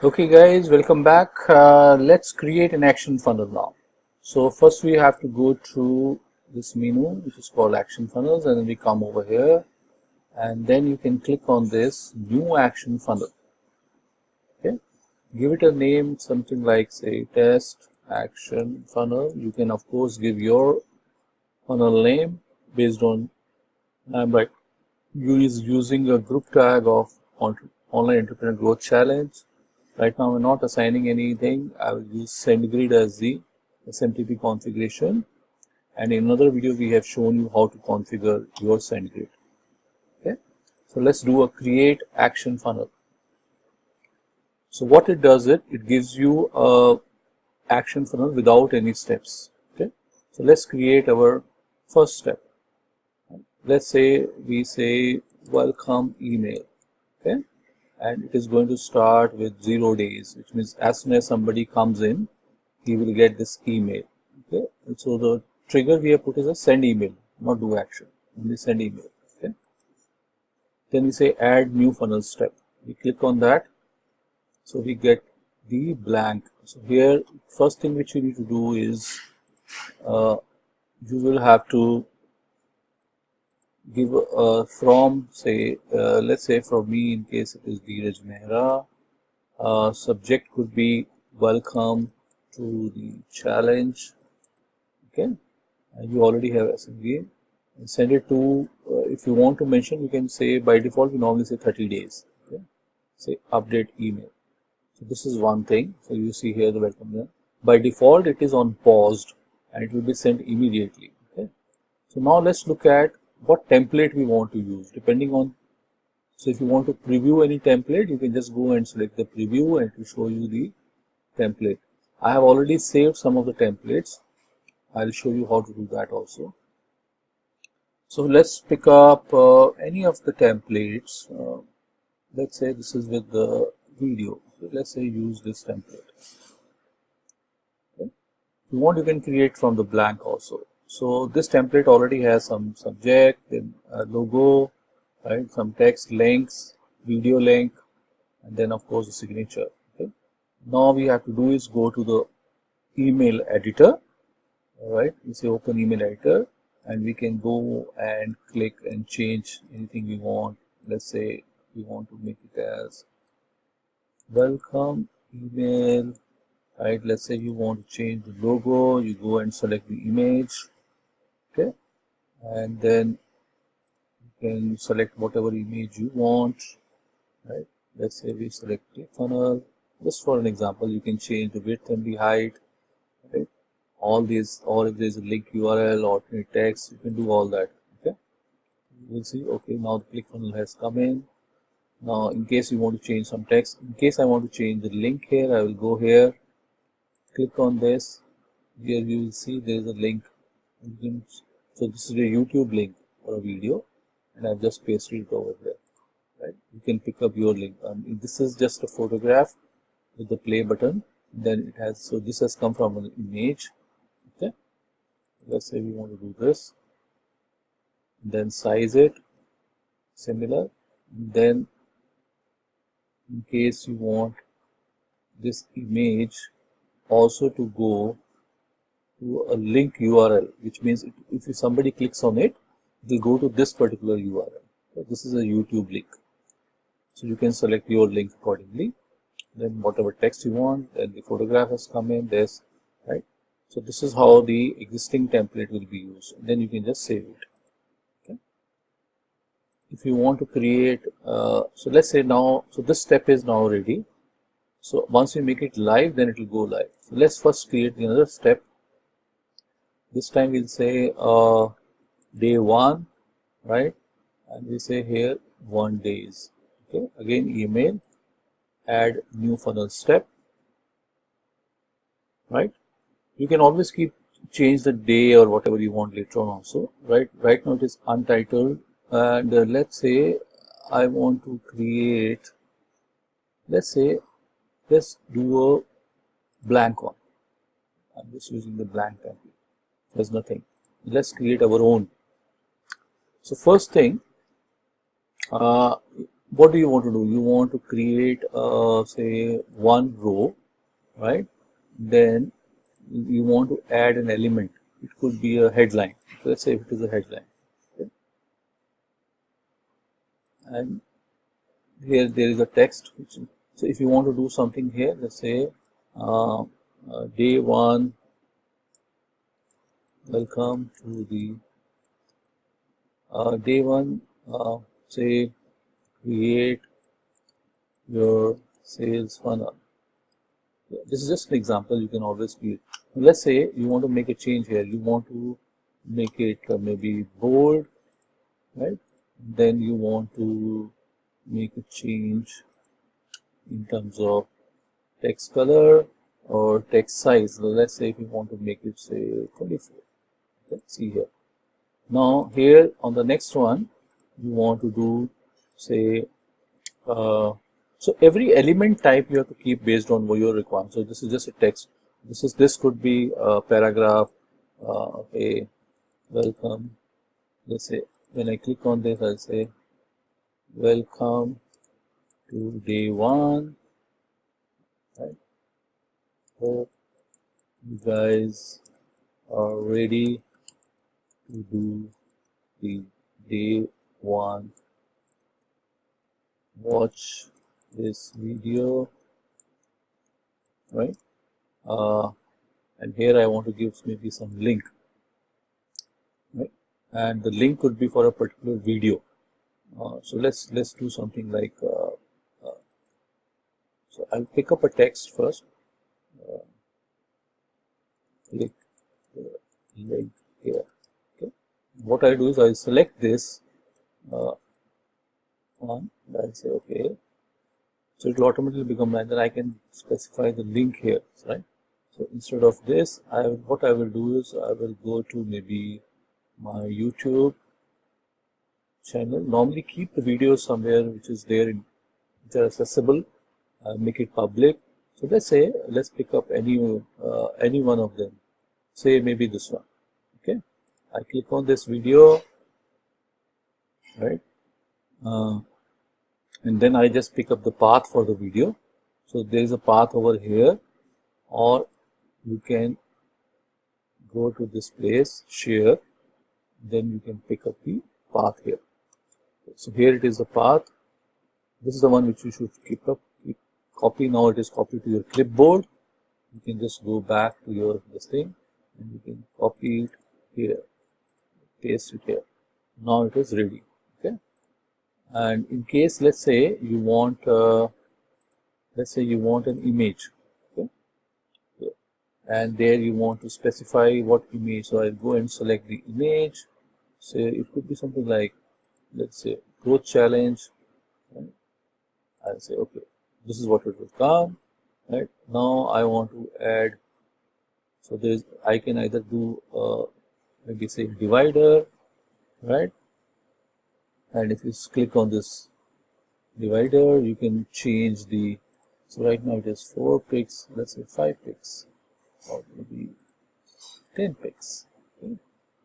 Okay guys, welcome back. Let's create an action funnel now. So first we have to go through this menu which is called action funnels, and then we come over here and then you can click on this new action funnel. Okay, give it a name, something like say test action funnel. You can of course give your funnel name based on like using a group tag of online entrepreneur growth challenge. Right now, we're not assigning anything. I will use SendGrid as the SMTP configuration. And in another video, we have shown you how to configure your SendGrid. Okay. So let's do a create action funnel. So what it does, it gives you a action funnel without any steps. Okay. So let's create our first step. Let's say we say welcome email. Okay. And it is going to start with 0 days, which means as soon as somebody comes in, he will get this email. Okay, and so the trigger we have put is a send email, not do action, only send email. Okay, then we say add new funnel step. We click on that, so we get the blank. So here, first thing which you need to do is you will have to give from say let's say for me, in case it is Dheeraj Mehra, subject could be welcome to the challenge. Okay, and you already have SMV, and send it to if you want to mention, you can say by default we normally say 30 days. Okay, say update email. So this is one thing. So you see here the welcome there. By default it is on paused and it will be sent immediately. Okay, so now let's look at what template we want to use depending on. So if you want to preview any template, you can just go and select the preview and it will show you the template. I have already saved some of the templates. I'll show you how to do that also. So let's pick up any of the templates. Let's say this is with the video. So let's say use this template. Okay. If you want, you can create from the blank also. So this template already has some subject, then a logo, right? Some text, links, video link, and then of course the signature. Okay. Now we have to do is go to the email editor. All right, we say open email editor, and we can go and click and change anything we want. Let's say we want to make it as welcome email. Right, let's say you want to change the logo. You go and select the image. Okay, and then you can select whatever image you want. Right, let's say we select ClickFunnels. Just for an example, you can change the width and the height. Right, all these, or if there's a link URL, alternate text, you can do all that. Okay, you will see. Okay, now the ClickFunnels has come in. Now, in case you want to change some text, in case I want to change the link here, I will go here, click on this. Here you will see there is a link. So this is a YouTube link for a video, and I've just pasted it over there. Right? You can pick up your link. This is just a photograph with the play button. Then it has, so this has come from an image. Okay, let's say we want to do this, then size it similar. Then in case you want this image also to go to a link URL, which means if somebody clicks on it, it will go to this particular URL. So this is a YouTube link, so you can select your link accordingly. Then whatever text you want, then the photograph has come in this, right? So this is how the existing template will be used. Then you can just save it. Okay. If you want to create, so let's say now, so this step is now ready. So once we make it live, then it will go live. So let's first create another step. This time we'll say day 1, right? And we say here 1 days. Okay. Again, email, add new funnel step. Right? You can always change the day or whatever you want later on also. Right now it is untitled, and let's say I want to create. Let's say let's do a blank one. I'm just using the blank template. There's nothing. Let's create our own. So first thing, what do you want to do? You want to create say one row, right? Then you want to add an element. It could be a headline. So let's say if it is a headline, okay? And here there is a text. So if you want to do something here, let's say day one, welcome to the day one, say create your sales funnel. This is just an example. You can always create. Let's say you want to make a change here. You want to make it maybe bold, right? Then you want to make a change in terms of text color or text size. So let's say if you want to make it say 24. Let's see here. Now here on the next one, you want to do say so every element type you have to keep based on what your requirement. So this is just a text. This could be a paragraph. Okay, welcome. Let's say when I click on this, I'll say welcome to day one. Right. Hope you guys are ready to do the day one. Watch this video, right? And here I want to give maybe some link, right? And the link could be for a particular video. So let's do something like so I'll pick up a text first. Click the link here. Okay. What I do is I select this one. I'll say okay. So it will automatically become, and then I can specify the link here, right? So instead of this, what I will do is I will go to maybe my YouTube channel. Normally keep the videos somewhere which is there, which are accessible. Make it public. So let's pick up any one of them. Say maybe this one. Okay. I click on this video, right? And then I just pick up the path for the video. So there is a path over here, or you can go to this place, share, then you can pick up the path here. So here it is the path. This is the one which you should keep copy. Now it is copied to your clipboard. You can just go back to your this thing and you can copy it here, paste it here. Now it is ready. Okay. And in case let's say you want an image, okay, and there you want to specify what image. So I'll go and select the image. Say it could be something like, let's say, growth challenge. Right? I'll say okay, this is what it will come. Right now I want to add. So I can either do maybe say divider, right? And if you click on this divider, you can change the. So right now it is 4 pixels. Let's say 5 pixels, or maybe 10 pixels. Okay?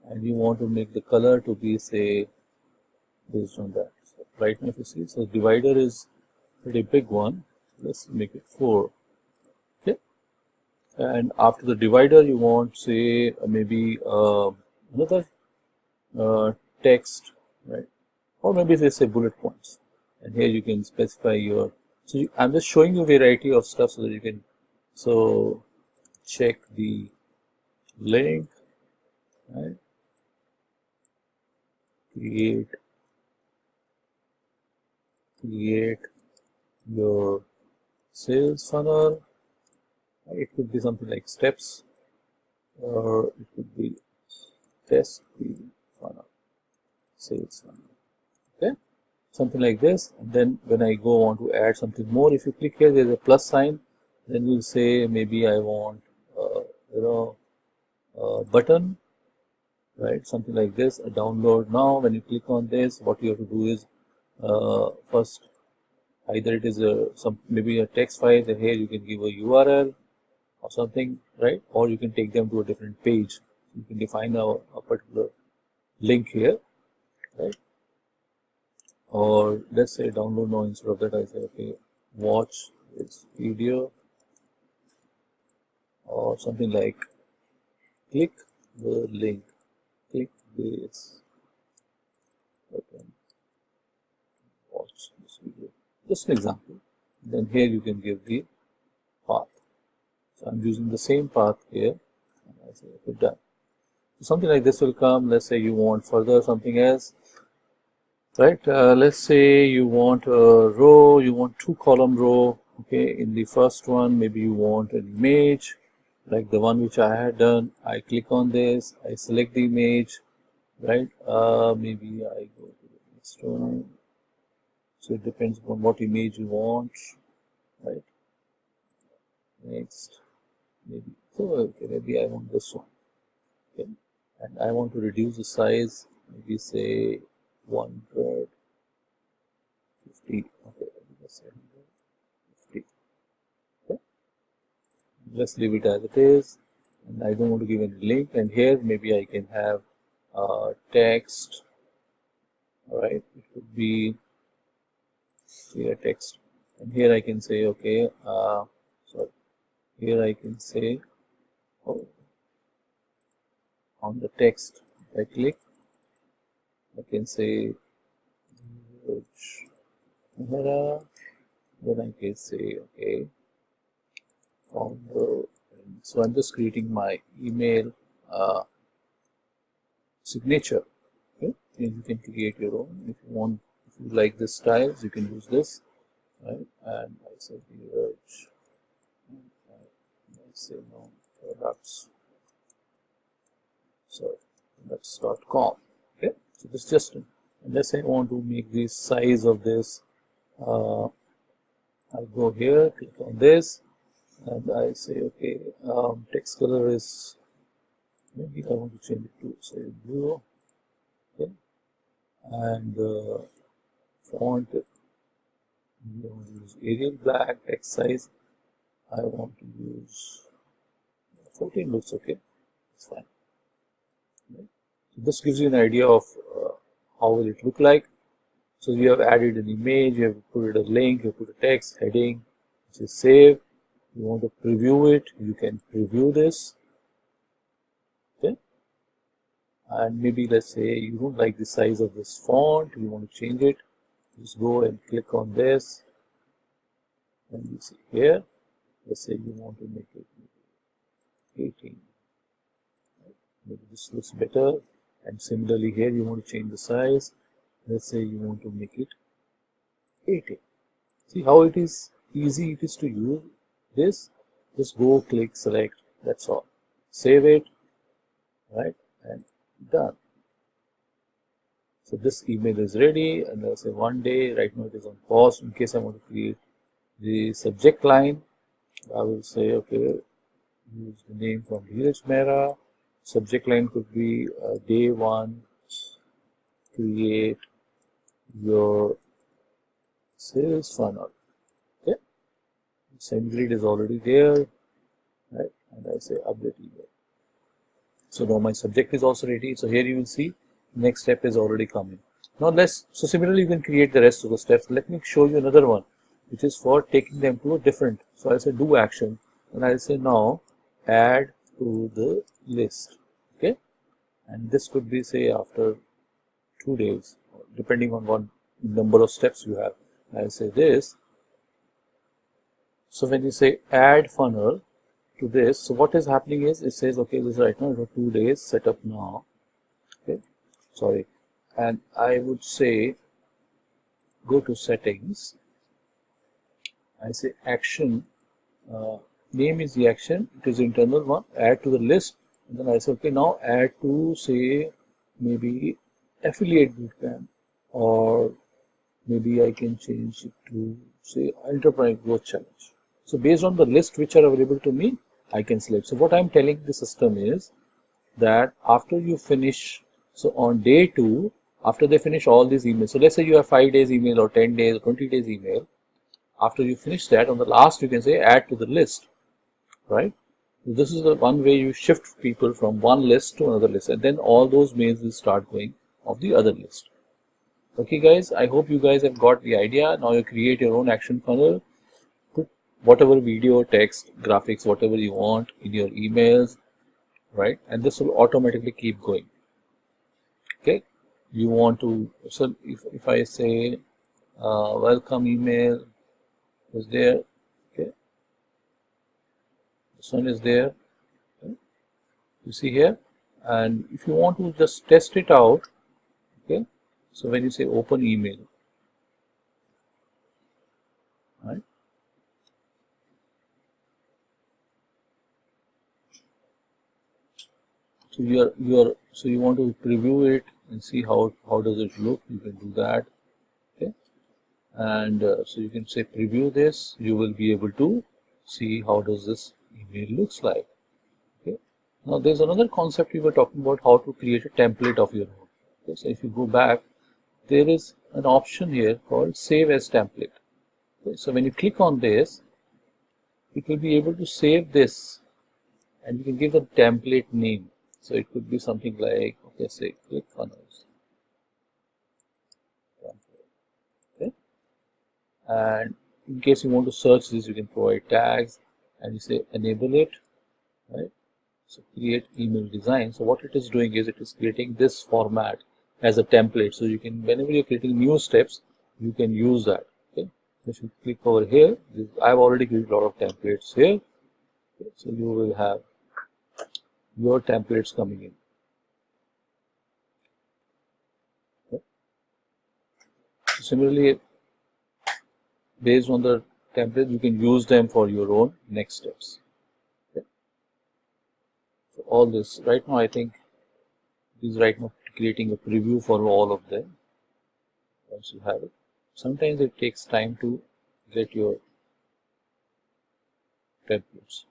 And you want to make the color to be say based on that. So right now if you see, so divider is pretty big one. Let's make it 4. Okay. And after the divider, you want say maybe another text, right? Or maybe they say bullet points. And here you can specify your. So I'm just showing you a variety of stuff so that you can. So check the link, right? Create your sales funnel. It could be something like steps, or it could be test the funnel, sales funnel. Okay, something like this. And then when I go on to add something more, if you click here, there's a plus sign. Then you'll say maybe I want a button, right? Something like this. A download now. When you click on this, what you have to do is first either it is maybe a text file. Then here you can give a URL or something, right? Or you can take them to a different page. You can define a particular link here, right? or let's say download now. Instead of that, I say okay, watch this video, or something like click the link, click this button, watch this video. Just an example. Then here you can give the path. So I'm using the same path here, and I say okay, done. So something like this will come. Let's say you want further something else, right? Let's say you want a row, you want 2-column row. Okay, in the first one, maybe you want an image like the one which I had done. I click on this, I select the image, right? Maybe I go to the next one. So it depends upon what image you want, right? Next, maybe so. Okay, maybe I want this one. Okay, and I want to reduce the size. Maybe say 150. Okay, let's say 150. Okay, let's leave it as it is, and I don't want to give any link. And here maybe I can have text. All right, it could be here text, and here I can say okay. Sorry, here I can say on the text. If I click, I can say then I can say okay, founder. So I'm just creating my email signature. Okay, and you can create your own if you want. If you like this styles, you can use this, right? And I say Dheeraj, and I say no products. So products.com. Okay, so this just, unless I want to make the size of this, I'll go here, click on this, and I say okay, text color is, maybe I want to change it to say blue. Okay, and font, we want to use Arial black. Text size, I want to use 14. Looks okay, it's fine. Right? So this gives you an idea of how will it look like. So you have added an image, you have put a link, you put a text, heading, which is save. You want to preview it, you can preview this. Okay, and maybe let's say you don't like the size of this font, you want to change it. Just go and click on this, and you see here. Let's say you want to make it 18. Maybe this looks better. And similarly here you want to change the size. Let's say you want to make it 18. See how it is easy it is to use this. Just go, click, select, that's all. Save it, right, and done. So this email is ready, and I'll say one day. Right now it is on pause in case I want to create the subject line. I will say okay, use the name from Dheeraj Mehra. Subject line could be day 1, create your sales funnel. Okay, send grid is already there, right? And I say update email. So now my subject is also ready. So here you will see next step is already coming. Now so similarly you can create the rest of the steps. Let me show you another one, which is for taking them to a different. So I'll say do action, and I'll say now add to the list. Okay, and this could be say after 2 days, depending on what number of steps you have. I'll say this. So when you say add funnel to this, so what is happening is it says okay, this is right now 2 days set up now. Okay, sorry, and I would say go to settings. I say action, name is the action, it is internal one, add to the list, and then I say okay, now add to say maybe affiliate bootcamp, or maybe I can change it to say enterprise growth challenge. So based on the list which are available to me, I can select. So what I'm telling the system is that after you finish, so on day 2, after they finish all these emails, so let's say you have 5 days email or 10 days or 20 days email. After you finish that, on the last you can say add to the list, right? So this is the one way you shift people from one list to another list, and then all those mails will start going of the other list. Okay guys, I hope you guys have got the idea. Now you create your own action funnel, put whatever video, text, graphics, whatever you want in your emails, right? And this will automatically keep going. Okay, you want to, so if I say welcome email is there, okay, this one is there, okay? You see here, and if you want to just test it out, okay, so when you say open email, right, so so you want to preview it and see how does it look. You can do that, okay, and so you can say preview this. You will be able to see how does this email looks like. Okay, now there's another concept we were talking about, how to create a template of your own. Okay, so if you go back, there is an option here called save as template. Okay, so when you click on this, it will be able to save this, and you can give the template name. So it could be something like, okay, say ClickFunnels. Okay, and in case you want to search this, you can provide tags, and you say enable it, right? So create email design. So what it is doing is it is creating this format as a template. So you can, whenever you're creating new steps, you can use that. Okay, if you click over here, I've already created a lot of templates here. Okay, so you will have your templates coming in. Okay. Similarly, based on the template, you can use them for your own next steps. Okay. So all this right now, I think is right now creating a preview for all of them. Once you have it, sometimes it takes time to get your templates.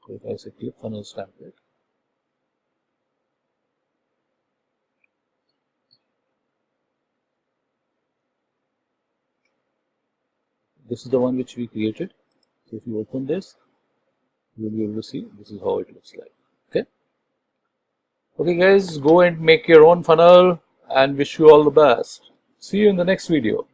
So if I say ClickFunnels template, this is the one which we created. So if you open this, you will be able to see this is how it looks like. Okay. Okay guys, go and make your own funnel and wish you all the best. See you in the next video.